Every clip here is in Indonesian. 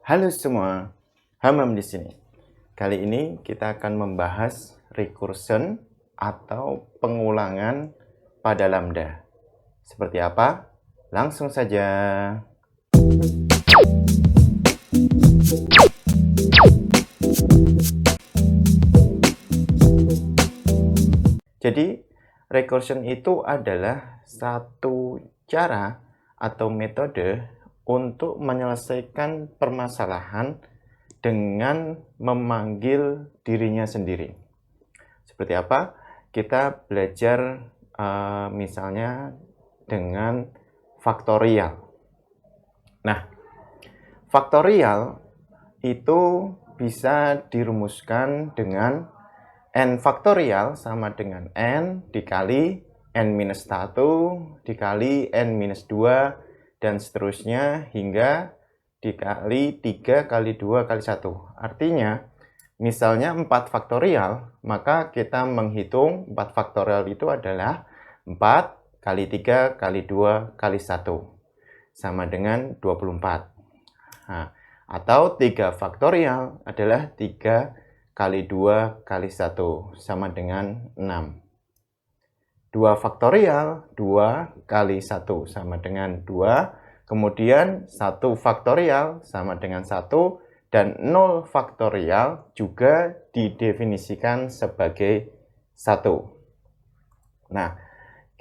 Halo semua, Hamam di sini. Kali ini kita akan membahas recursion atau pengulangan pada lambda. Seperti apa? Langsung saja. Jadi, recursion itu adalah satu cara atau metode untuk menyelesaikan permasalahan dengan memanggil dirinya sendiri. Seperti apa? Kita belajar misalnya dengan faktorial. Nah, faktorial itu bisa dirumuskan dengan n faktorial sama dengan n dikali n-1 dikali n-2 dan seterusnya hingga dikali 3 kali 2 kali 1. Artinya, misalnya 4 faktorial, maka kita menghitung 4 faktorial itu adalah 4 kali 3 kali 2 kali 1. Sama dengan 24. Nah, atau 3 faktorial adalah 3 kali 2 kali 1. Sama dengan 6. 2 faktorial, 2 kali 1 sama dengan 2. Kemudian 1 faktorial sama dengan 1. Dan 0 faktorial juga didefinisikan sebagai 1. Nah,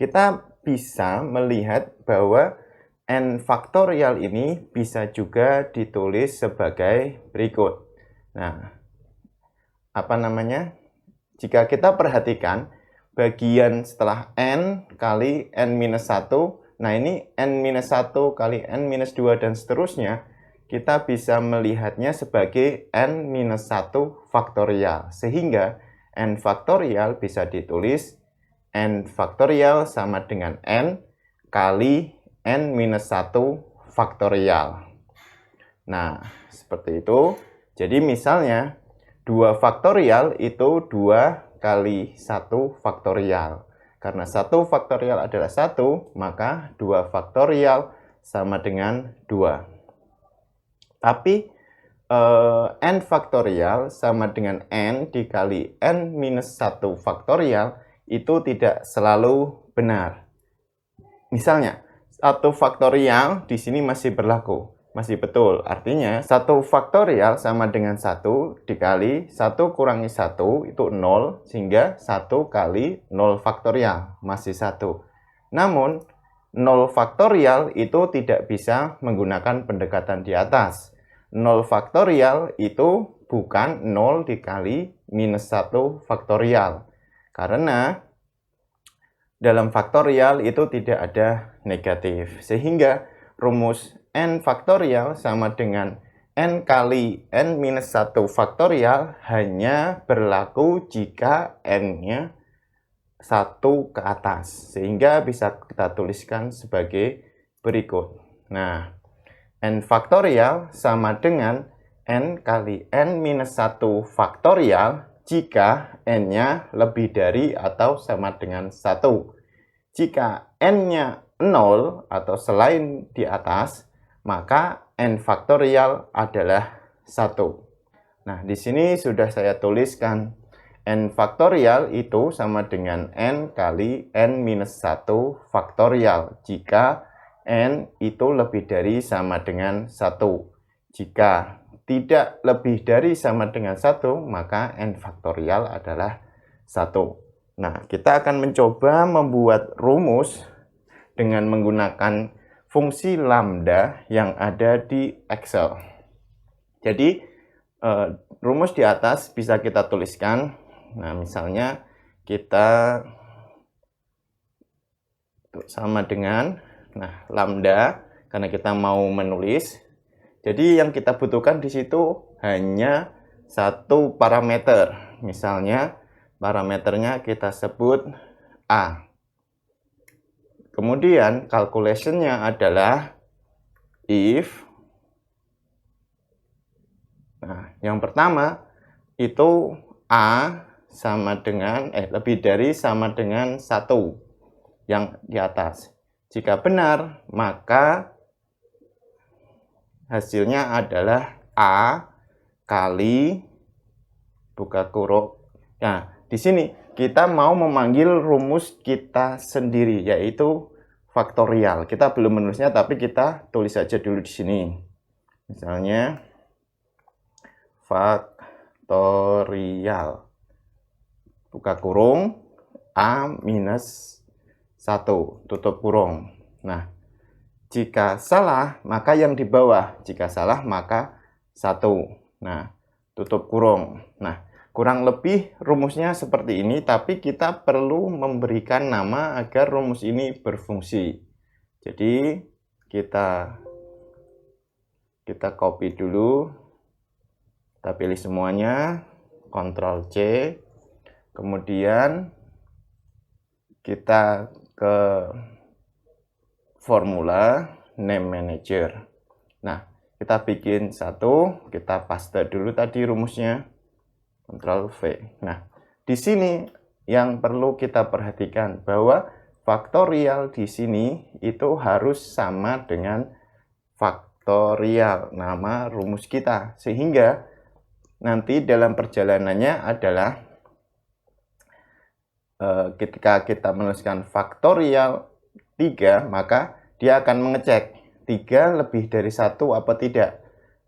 kita bisa melihat bahwa n faktorial ini bisa juga ditulis sebagai berikut. Nah, jika kita perhatikan, bagian setelah n kali n-1, nah ini n-1 kali n-2 dan seterusnya, kita bisa melihatnya sebagai n-1 faktorial. Sehingga n faktorial bisa ditulis n faktorial sama dengan n kali n-1 faktorial. Nah, seperti itu. Jadi misalnya, 2 faktorial itu 2 kali 1 faktorial. Karena 1 faktorial adalah 1, maka 2 faktorial sama dengan 2. Tapi n faktorial sama dengan n dikali n-1 faktorial itu tidak selalu benar. Misalnya, 1 faktorial di sini masih berlaku. Masih betul, artinya 1 faktorial sama dengan 1 dikali 1 kurangi 1 itu 0, sehingga 1 kali 0 faktorial, masih 1. Namun, 0 faktorial itu tidak bisa menggunakan pendekatan di atas. 0 faktorial itu bukan 0 dikali minus 1 faktorial. Karena dalam faktorial itu tidak ada negatif, sehingga rumus n faktorial sama dengan n kali n-1 faktorial hanya berlaku jika n-nya 1 ke atas. Sehingga bisa kita tuliskan sebagai berikut. Nah, n faktorial sama dengan n kali n-1 faktorial jika n-nya lebih dari atau sama dengan 1. Jika n-nya 0 atau selain di atas, maka n faktorial adalah 1. Nah, di sini sudah saya tuliskan. N faktorial itu sama dengan n kali n-1 faktorial jika n itu lebih dari sama dengan 1. Jika tidak lebih dari sama dengan 1, maka n faktorial adalah 1. Nah, kita akan mencoba membuat rumus dengan menggunakan fungsi lambda yang ada di Excel. Jadi, rumus di atas bisa kita tuliskan. Nah, misalnya kita sama dengan lambda, karena kita mau menulis. Jadi, yang kita butuhkan di situ hanya satu parameter. Misalnya, parameternya kita sebut A. Kemudian calculation-nya adalah if. Nah, yang pertama itu A sama dengan lebih dari sama dengan 1 yang di atas. Jika benar, maka hasilnya adalah A kali buka kurung. Nah, di sini kita mau memanggil rumus kita sendiri, yaitu faktorial. Kita belum menulisnya, tapi kita tulis saja dulu di sini. Misalnya, faktorial. Buka kurung, A minus 1, tutup kurung. Nah, jika salah, maka yang di bawah. Jika salah, maka 1. Nah, tutup kurung. Nah, kurang lebih rumusnya seperti ini, tapi kita perlu memberikan nama agar rumus ini berfungsi. Jadi, kita copy dulu. Kita pilih semuanya, Ctrl C. Kemudian, kita ke formula name manager. Nah, kita bikin satu, kita paste dulu tadi rumusnya, Ctrl V. Nah, di sini yang perlu kita perhatikan bahwa faktorial di sini itu harus sama dengan faktorial nama rumus kita, sehingga nanti dalam perjalanannya adalah ketika kita menuliskan faktorial 3, maka dia akan mengecek 3 lebih dari 1 apa tidak.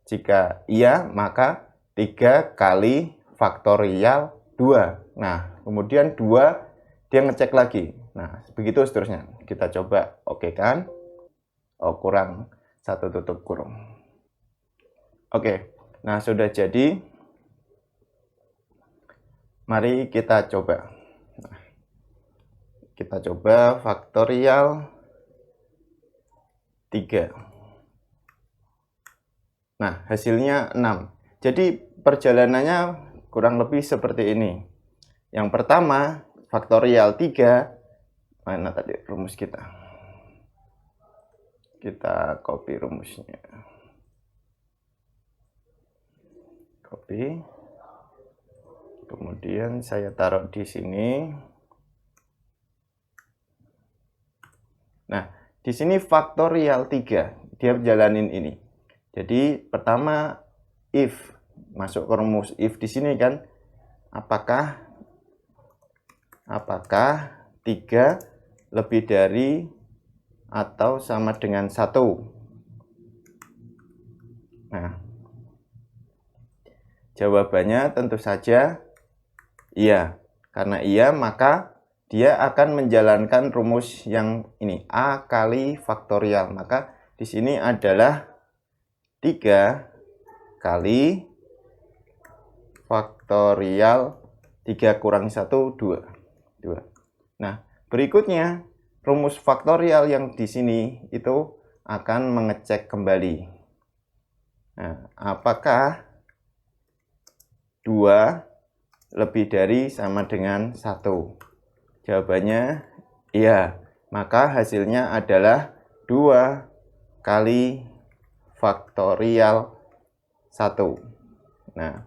Jika iya, maka 3 kali faktorial 2. Nah, kemudian 2 dia ngecek lagi. Nah, begitu seterusnya. Kita coba, oke kan? Oh, kurang 1 tutup kurung. Oke, nah sudah jadi. Mari kita coba. Kita coba faktorial 3. Nah, hasilnya 6. Jadi, perjalanannya kurang lebih seperti ini. Yang pertama, faktorial 3. Mana tadi rumus kita? Kita copy rumusnya. Copy. Kemudian saya taruh di sini. Nah, di sini faktorial 3, dia jalanin ini. Jadi, pertama if, masuk ke rumus if di sini kan, apakah 3 lebih dari atau sama dengan 1? Nah, jawabannya tentu saja iya. Karena iya, maka dia akan menjalankan rumus yang ini, A kali faktorial. Maka di sini adalah 3 kali faktorial 3 kurangi 1, 2. Nah, berikutnya rumus faktorial yang di sini itu akan mengecek kembali. Nah, apakah 2 lebih dari sama dengan 1? Jawabannya iya. Maka hasilnya adalah 2 kali faktorial 1. Nah,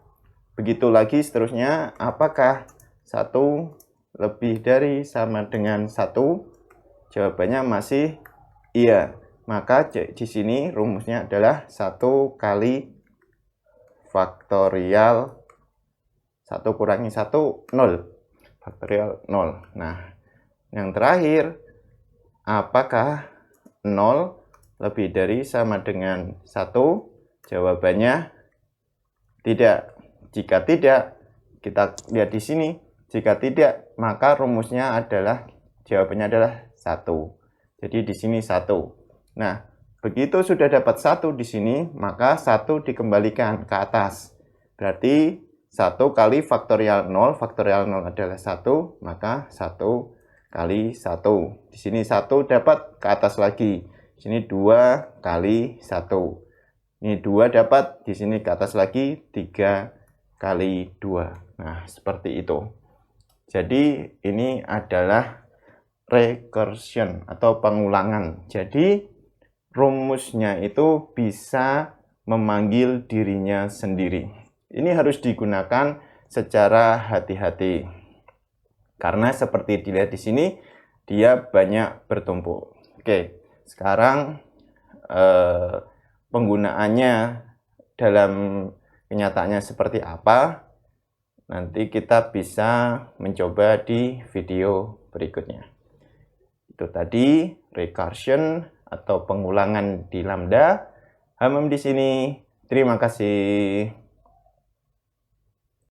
begitu lagi seterusnya. Apakah 1 lebih dari sama dengan 1? Jawabannya masih iya. Maka di sini rumusnya adalah 1 kali faktorial 1 kurangi 1, 0. Faktorial 0. Nah, yang terakhir, apakah 0 lebih dari sama dengan 1? Jawabannya tidak. Jika tidak, kita lihat di sini. Jika tidak, maka rumusnya adalah, jawabannya adalah 1. Jadi di sini 1. Nah, begitu sudah dapat 1 di sini, maka 1 dikembalikan ke atas. Berarti 1 kali faktorial 0 adalah 1, maka 1 kali 1. Di sini 1 dapat ke atas lagi. Di sini 2 kali 1. Ini 2 dapat, di sini ke atas lagi 3 kali 2. Nah, seperti itu. Jadi, ini adalah recursion atau pengulangan. Jadi, rumusnya itu bisa memanggil dirinya sendiri. Ini harus digunakan secara hati-hati. Karena seperti dilihat di sini, dia banyak bertumpuk. Oke, sekarang penggunaannya dalam kenyataannya seperti apa, nanti kita bisa mencoba di video berikutnya. Itu tadi recursion atau pengulangan di Lambda. Hamam di sini. Terima kasih.